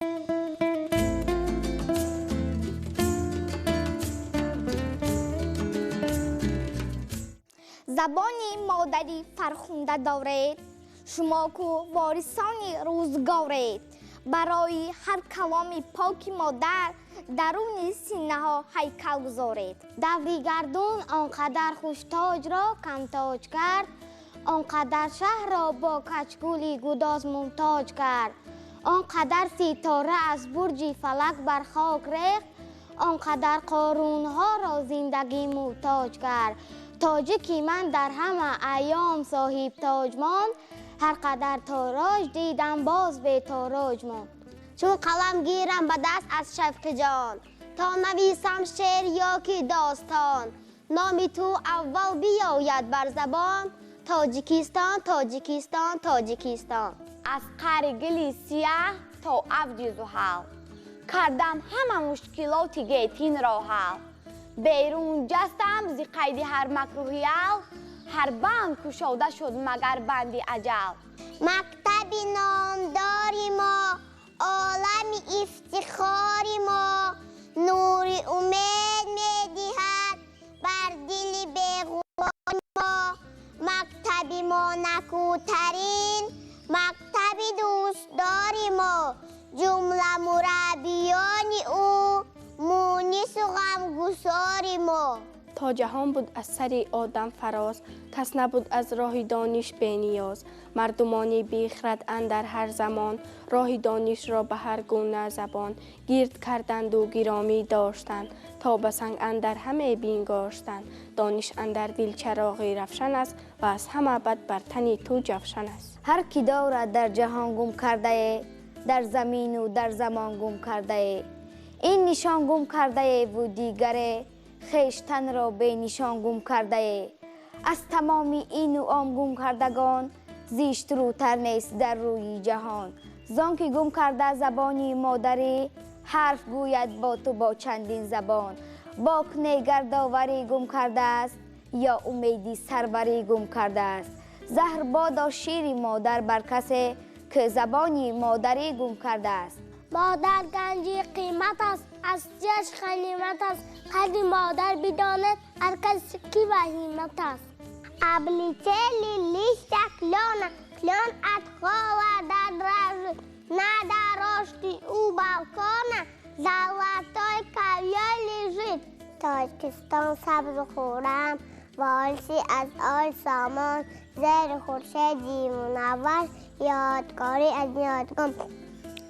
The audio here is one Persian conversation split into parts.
زبانی مادری فرخنده دارید، شما کو وارثان روزگارید. برای هر کلام پاک مادر درون سینه ها هیکل گذارید. دور گردون آنقدر خوشتاج را کمتاج کرد، آنقدر شهر را با کچکولی گداز ممتاج کرد. آنقدر ستاره از برج فلک بر خاک ریخت، آنقدر قارون ها را زندگی محتاج کرد. تاجی که من در همه ایام صاحب تاج ماند، هر قدر تاراج دیدم باز به تاراج ماند. چون قلم گیرم به دست از شفق جان، تا نویسم شعر یا که داستان، نام تو اول بیاید بر زبان، تاجیکستان تاجیکستان تاجیکستان. از قعر گل سیاه تا ابر زحل، کردم همه مشکلات گیتین را حل. بیرون جستم ز قید هر مکروهیال، هر بند گشوده شد مگر بند اجل. مکتب نامداری ما، عالم افتخاری ما، نور امید می‌دهد بر دل بی‌غبار ما. مکتب ما نکوترین مکتب دوستدار ما، جمله مربیان او مونس و غمگسار ما. تا جهان بود از سر آدم فراز، کس نبود از راه دانش بینیاز. مردمانی بیخرد اندر هر زمان، راه دانش را به هر گونه زبان گرد کردند و گرامی داشتند. تا به سنگ اندر همه بینگاشتند، دانش اندر دل چراغی روشن است و از همه بد بر تن تو جوشن است. هر کی دارد در جهان گم کرده، در زمین و در زمان گم کرده. این نشان گم کرده و دیگره، خویشتن را به نشان گم کرده. از تمام این و آن گم کردگان، زیشت روتر نیست در روی جهان. زان که گم کرده زبانی مادری، حرف گوید با تو با چندین زبان. باک نگر داوری گم کرده است، یا امیدی سروری گم کرده است. زهر بادا شیر مادر بر کسی، که زبانی مادری گم کرده است. مادر گنجی قیمت است، از جش غنیمت است. قدر مادر بداند هر کس کی بهیمت است. ابلیچه لیلیشت کلان کلان اتخا و در رز نه در راشتی او بالکانه زلوتای کویا لیژید. تاجیکستان سبز خورم والسی از آل سامان، زیر خورشیدی منور یادگاری از یادگان.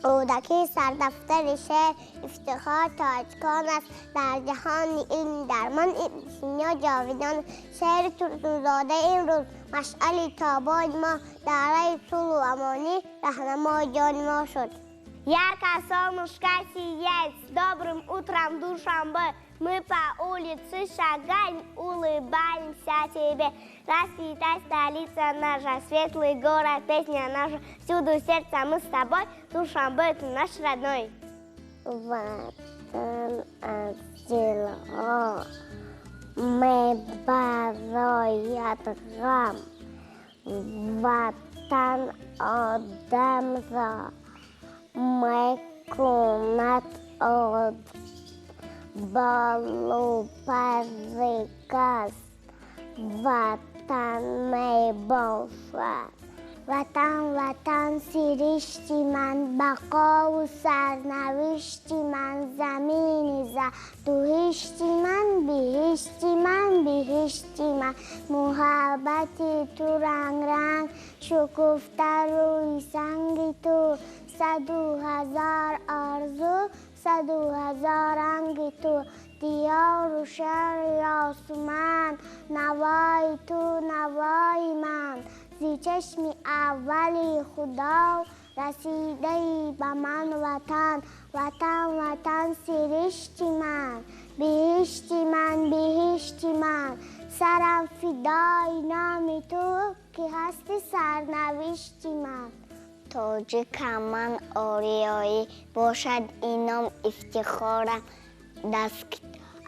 اودکی سردفتر شهر افتخار تاجکان است، در جهان این درمان ابن سینا جاویدان. شهر ترکزاده امروز مشعل تابان ما، دارای صلح و امانی رهنمای جان ما شد. Ярко солнышко сияет, с добрым утром душамбе. Мы по улице шагаем, улыбаемся тебе. Расцветай, столица наша, светлый город, песня наша. Всюду сердце мы с тобой, Душанбе ты наш родной. وطن از دلها میبراید غم، وطن آدم را میکند بال و پرگز. وطن میباشد وطن سرشتی من، بقا و سرنوشتی من. زمین زردوهشتی من، بهشتی من بهشتی من. محبت تو رنگ رنگ شکفته روی سنگ تو. 100,000 آرزو 100,000 رنگ تو. دیار و شهر آسمان، نوای تو نوای من. زی چشم اولی خدا رسیده ای به من وطن. وطن سرشتی من، بهشتی من بهشتی من. سرم فدای نام تو که هستی سرنوشتی من. تاجیک من آریایی باشد اینم افتخارم.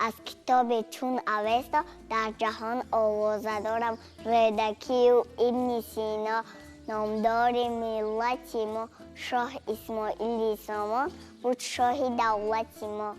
از کتاب چون اوستا در جهان آوازه دارم. ردکی و ابن سینا نامدار ملت ما شاه اسماعیل سامان بود شاه دولت ما.